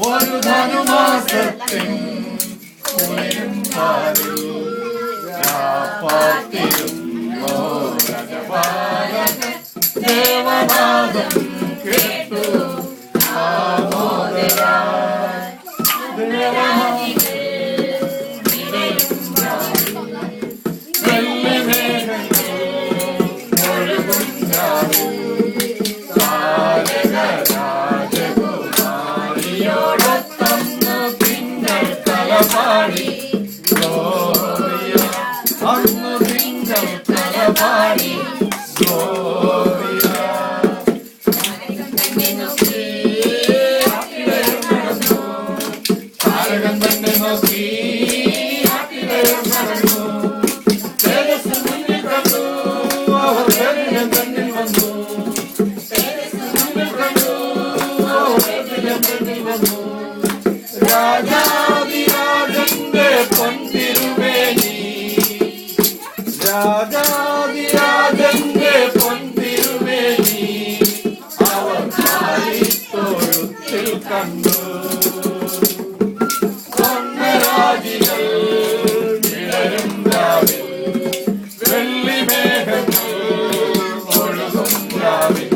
ഒരു ധനുമാസത്തിൻ ദേവനാദം കേട്ടു പാടി അന്ന് തിങ്കൾ പാടി താരകം തന്നെ നോക്കി തേജസ് മുന്നിൽ കണ്ടു അവർ തന്നിൽ വന്നു മുന്നിൽ കണ്ടു തന്നിൽ വന്നു രാജാതിരാജന്റെ പൊൻതിരുമേനി രാജാതിരാജന്റെ പൊൻതിരുമേനി അവർ തൊഴുത്തിൽ കണ്ടു സ്വർണ്ണരാജികൾ വിളരും രാവിൽ വെള്ളിമേഘങ്ങൾ ഒഴുകും രാവിൽ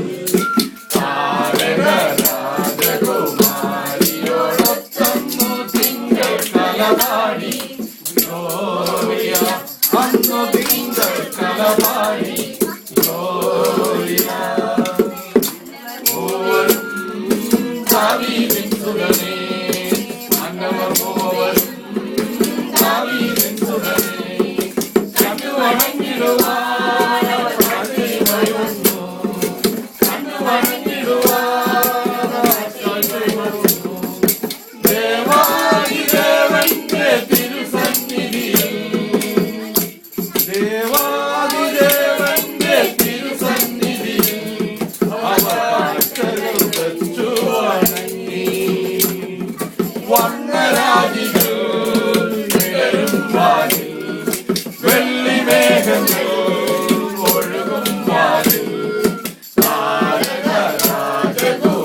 കലപാടി ഗ്ലോറിയ അന്നു തിങ്കൾ കലപാടി ഗ്ലോറിയ മൂവരും ദാവീദിൻ സുതനേ അന്നവർ മൂവരും ദാവീദിൻ സുതനേ കണ്ണു വണങ്ങിടുവാൻ വരുന്നു കണ്ണു വണങ്ങിടുവാൻ വരുന്നു ദേവാദിദേവന്റെ തിരുസന്നിധിയിൽ ദേവാദിദേവന്റെ തിരുസന്നിധിയിൽ അവർ വെച്ചു വണങ്ങി വർണ്ണരാജികൾ വിടരും വാനിൽ വെള്ളിമേഘങ്ങൾ ഒഴുകും വാനിൽ താരക രാജകുമാരിയോടൊപ്പം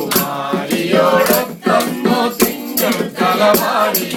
തിങ്കൾ കലപാടി